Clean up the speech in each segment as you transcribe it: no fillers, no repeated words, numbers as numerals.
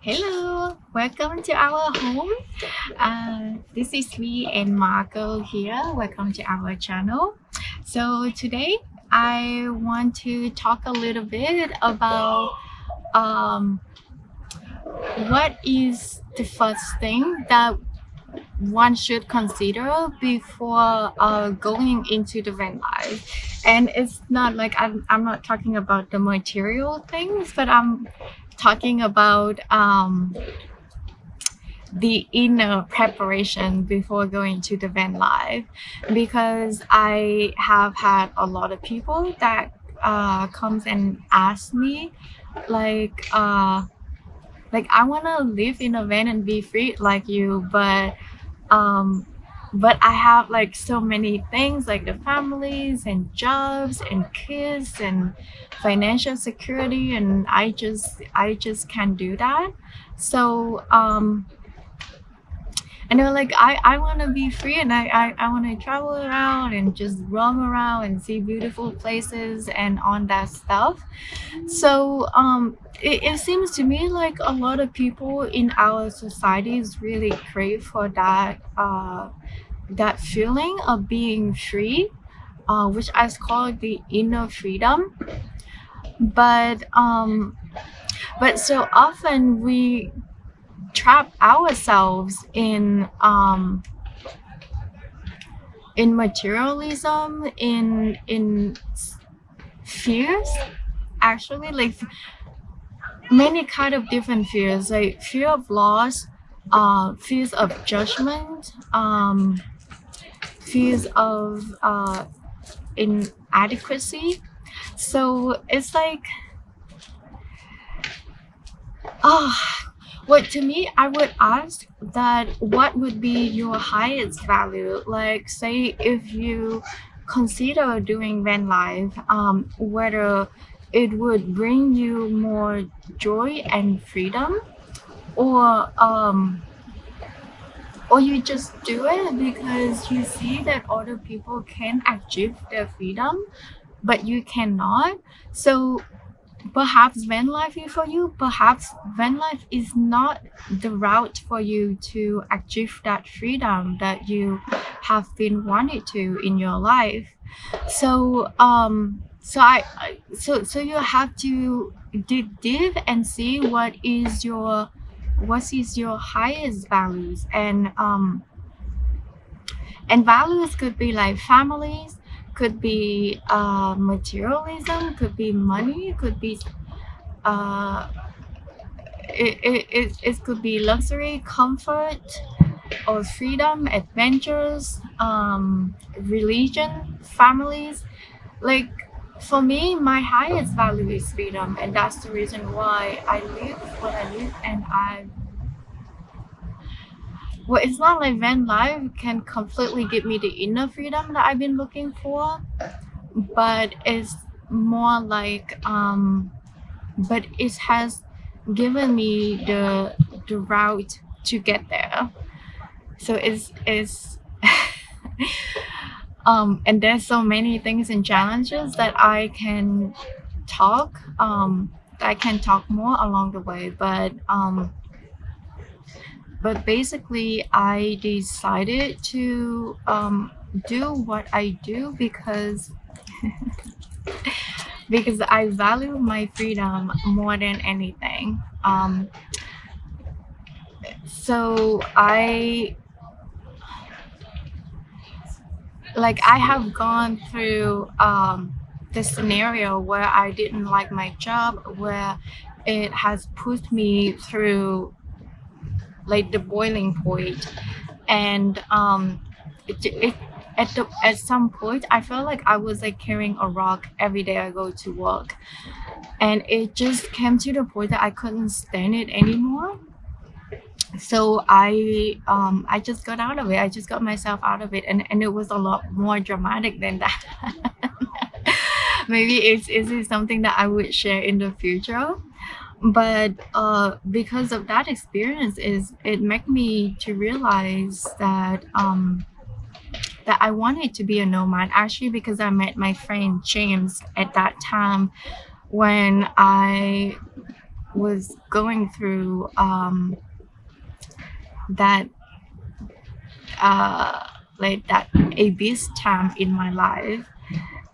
Hello, welcome to our home. This is me and Marco here. Welcome to our channel. So today I want to talk a little bit about um, what is the first thing that one should consider before going into the van life. And it's not like I'm not talking about the material things, but I'm talking about the inner preparation before going to the van life, because I have had a lot of people that comes and ask me like I want to live in a van and be free like you, um but I have like so many things like the families and jobs and kids and financial security, and I just can't do that. So and they're like, I want to be free, and I want to travel around and just roam around and see beautiful places and on that stuff. So it seems to me like a lot of people in our societies really crave for that feeling of being free, which I call the inner freedom. But but so often we trap ourselves in materialism, in fears, actually, like many kind of different fears, like fear of loss, fears of judgment, fears of inadequacy. So it's like, oh, well, to me, I would ask that what would be your highest value? Like, say, if you consider doing van life, whether it would bring you more joy and freedom, or or you just do it because you see that other people can achieve their freedom, but you cannot. So perhaps van life is for you, perhaps van life is not the route for you to achieve that freedom that you have been wanted to in your life. So so you have to dig deep and see what is your highest values. And values could be like families, could be materialism, could be money, could be uh, it could be luxury, comfort, or freedom, adventures, religion, families. Like, for me, my highest value is freedom, and that's the reason why I live what I live. And well, it's not like van life can completely give me the inner freedom that I've been looking for, but it's more like but it has given me the route to get there. So it's and there's so many things and challenges that I can talk more along the way, but basically I decided to do what I do because I value my freedom more than anything. So I have gone through the scenario where I didn't like my job, where it has pushed me through like the boiling point. And it at some point I felt like I was like carrying a rock every day I go to work, and it just came to the point that I couldn't stand it anymore. So I just got out of it. I just got myself out of it, and it was a lot more dramatic than that. Maybe it's something that I would share in the future. But because of that experience, is it made me to realize that I wanted to be a nomad, actually, because I met my friend James at that time when was going through that like that abyss time in my life.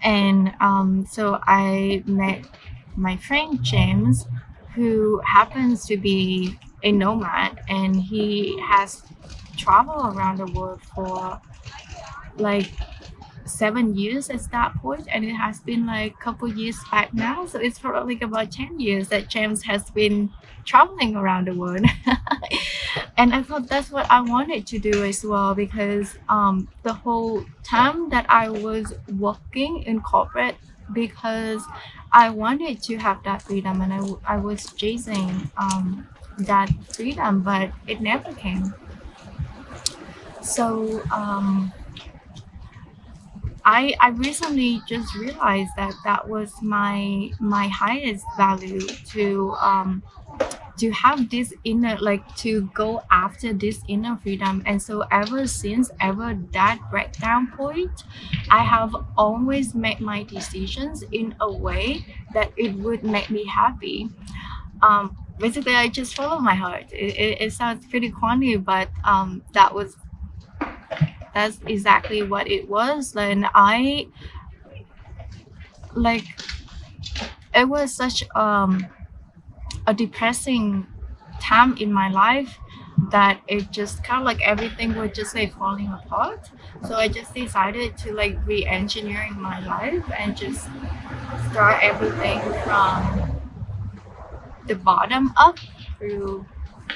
And so I met my friend James, who happens to be a nomad, and he has traveled around the world for like 7 years at that point, and it has been like a couple years back now, so it's probably like about 10 years that James has been traveling around the world. And I thought that's what I wanted to do as well, because the whole time that I was working in corporate, because I wanted to have that freedom, and I was chasing that freedom, but it never came. So I recently just realized that that was my highest value, to have this inner, like to go after this inner freedom. And so ever since, ever that breakdown point, I have always made my decisions in a way that it would make me happy. Basically I just follow my heart. It sounds pretty corny, but that's exactly what it was. And I like, it was such a depressing time in my life that it just kind of like everything was just like falling apart. So I just decided to like re-engineering my life and just start everything from the bottom up through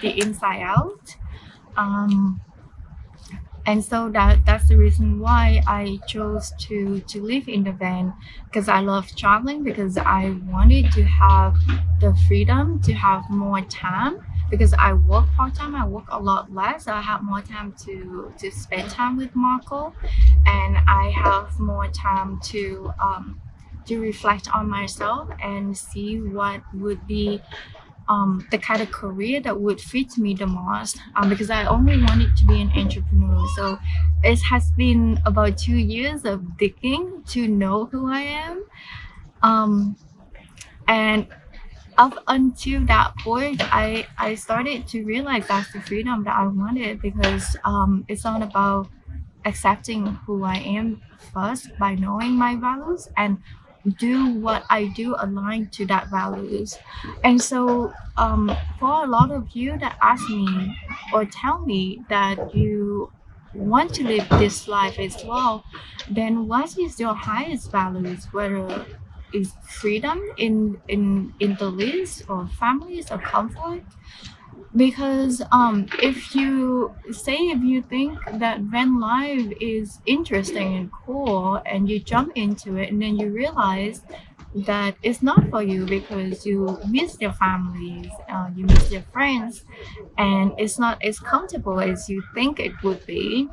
the inside out. um, and so that's the reason why I chose to live in the van, because I love traveling, because I wanted to have the freedom to have more time, because I work part-time, I work a lot less, so I have more time to spend time with Marco, and I have more time to reflect on myself and see what would be the kind of career that would fit me the most, because I only wanted to be an entrepreneur. So it has been about 2 years of digging to know who I am. Um, and up until that point, I started to realize that's the freedom that I wanted, because it's all about accepting who I am first by knowing my values, and do what I do aligned to that values. And so for a lot of you that ask me or tell me that you want to live this life as well, then what is your highest values? Whether is freedom in the list, or families, or comfort? Because if you think that van life is interesting and cool, and you jump into it, and then you realize that it's not for you, because you miss your families, you miss your friends, and it's not as comfortable as you think it would be,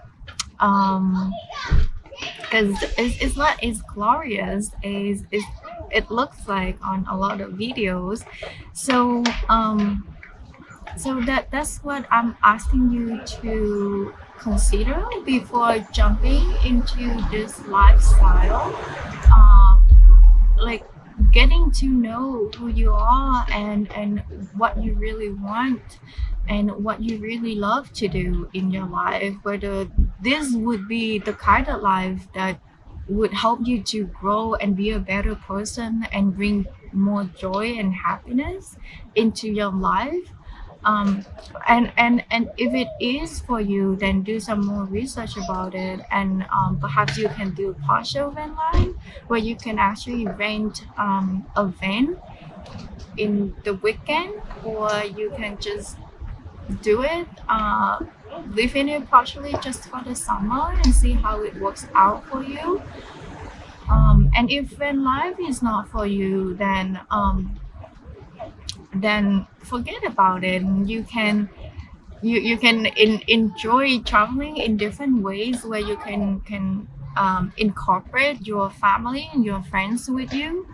because it's not as glorious as it looks like on a lot of videos. So that's what I'm asking you to consider before jumping into this lifestyle. Uh, like getting to know who you are, and what you really want, and what you really love to do in your life. Whether this would be the kind of life that would help you to grow and be a better person, and bring more joy and happiness into your life. um, and if it is for you, then do some more research about it, and perhaps you can do partial van life, where you can actually rent a van in the weekend, or you can just do it, live in it partially just for the summer, and see how it works out for you. And if van life is not for you, then forget about it. You can enjoy traveling in different ways, where you can incorporate your family and your friends with you,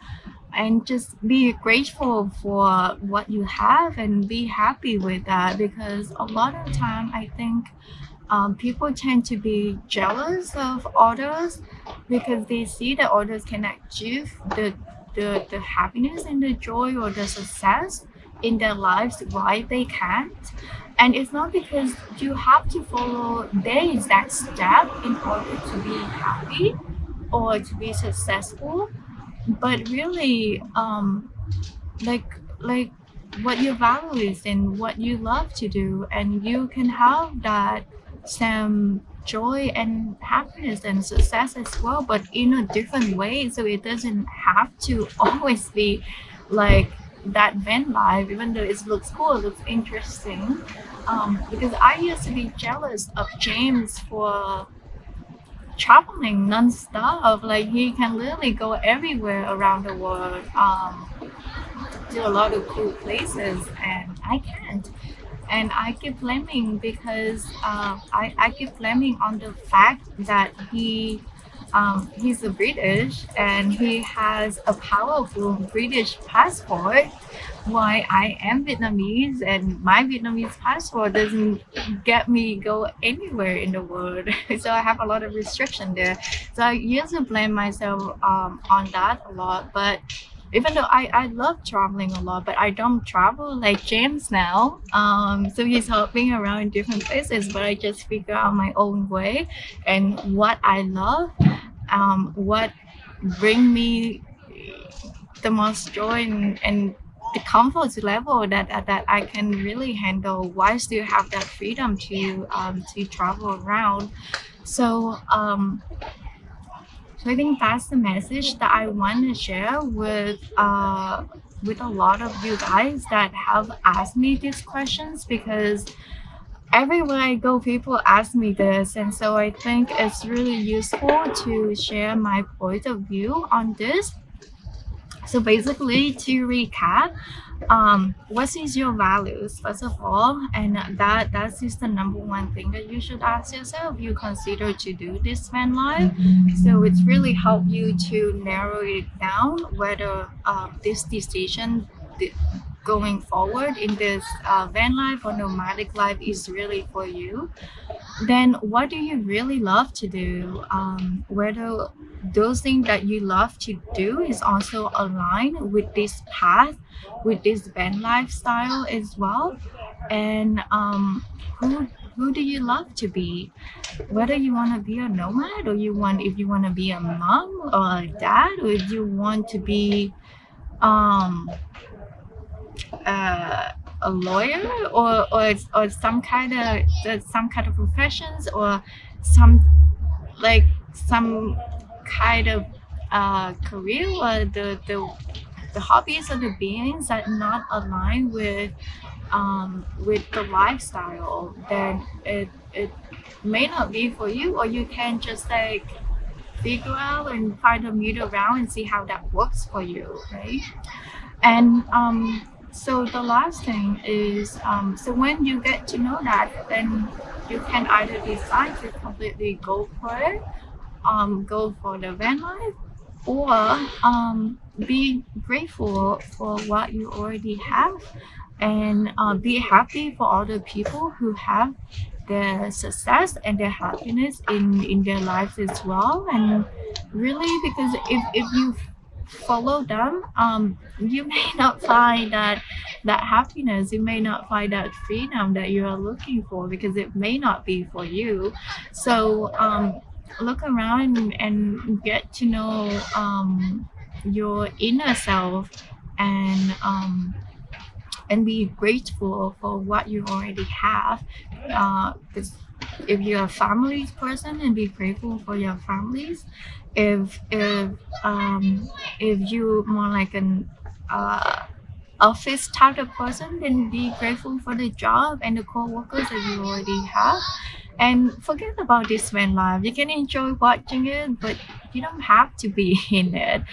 and just be grateful for what you have, and be happy with that. Because a lot of time I think people tend to be jealous of others, because they see that others can achieve the happiness and the joy or the success in their lives why they can't. And it's not because you have to follow their exact step in order to be happy or to be successful, but really like like what your value is and what you love to do, and you can have that same joy and happiness and success as well, but in a different way. So it doesn't have to always be like that van life, even though it looks cool, it looks interesting. Because I used to be jealous of James for traveling non-stop. Like he can literally go everywhere around the world, do a lot of cool places, and I can't. And I keep blaming because I keep blaming on the fact that he's a British and he has a powerful British passport, why I am Vietnamese and my Vietnamese passport doesn't get me go anywhere in the world. So I have a lot of restriction there. So I used to blame myself on that a lot. But even though I love traveling a lot, but I don't travel like James now. So he's hopping around in different places, but I just figure out my own way and what I love, what bring me the most joy, and the comfort level that I can really handle while still have that freedom to travel around. So so I think that's the message that I want to share with a lot of you guys that have asked me these questions, because everywhere I go, people ask me this, and so I think it's really useful to share my point of view on this. So basically, to recap, what is your values first of all, and that is the number one thing that you should ask yourself. You consider to do this van life, so it's really help you to narrow it down whether this decision going forward in this van life or nomadic life is really for you. Then what do you really love to do, whether those things that you love to do is also aligned with this path, with this band lifestyle as well. And who do you love to be, whether you want to be a nomad, or if you want to be a mom or a dad, or if you want to be um uh, a lawyer, or some kind of professions, or some like some kind of career, or the hobbies or the beings that not align with the lifestyle, then it may not be for you, or you can just like figure out and find a middle ground and see how that works for you, right? And so the last thing is, so when you get to know that, then you can either decide to completely go for it, go for the van life, or be grateful for what you already have, and be happy for other people who have their success and their happiness in their lives as well. And really, because if you follow them, you may not find that happiness, you may not find that freedom that you are looking for, because it may not be for you. So look around and get to know your inner self, and be grateful for what you already have. Because if you're a family person, and be grateful for your families. If you more like an office type of person, then be grateful for the job and the co-workers that you already have, and forget about this van life. You can enjoy watching it, but you don't have to be in it.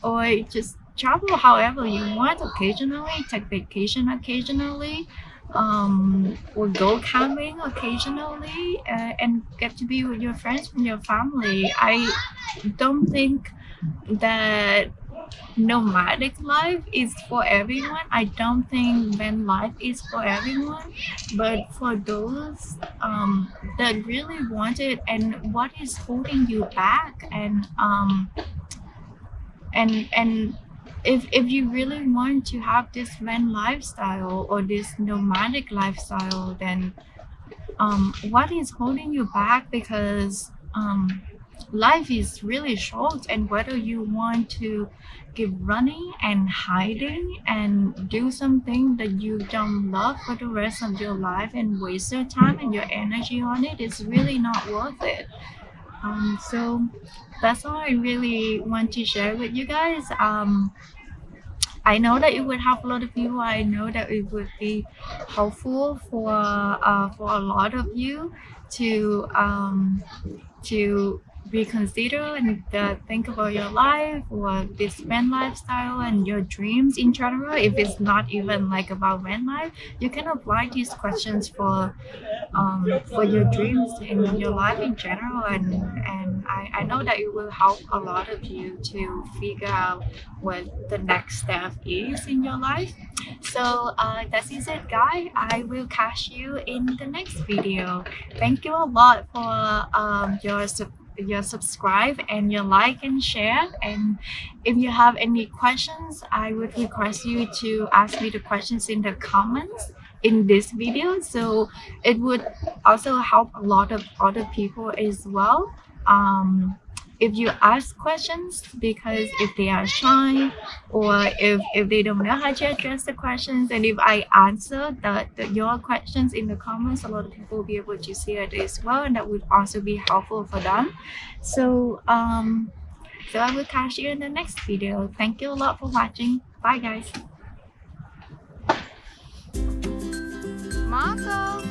Or just travel however you want occasionally, take vacation occasionally, or go camping occasionally, and get to be with your friends and your family. I don't think that nomadic life is for everyone. I don't think van life is for everyone, but for those that really want it, and what is holding you back, and if you really want to have this van lifestyle or this nomadic lifestyle, then what is holding you back? Because life is really short, and whether you want to keep running and hiding and do something that you don't love for the rest of your life and waste your time and your energy on it, it's really not worth it. So that's all I really want to share with you guys. I know that it would help a lot of people. I know that it would be helpful for a lot of you to to reconsider and think about your life or this van lifestyle and your dreams in general. If it's not even like about van life, you can apply these questions for your dreams in your life in general, and I know that it will help a lot of you to figure out what the next step is in your life. So that is it, guys. I will catch you in the next video. Thank you a lot for your subscribe and your like and share. And if you have any questions, I would request you to ask me the questions in the comments in this video, so it would also help a lot of other people as well. If you ask questions, because if they are shy or if they don't know how to address the questions, and if I answer your questions in the comments, a lot of people will be able to see it as well, and that would also be helpful for them. So so I will catch you in the next video. Thank you a lot for watching. Bye guys. Marco.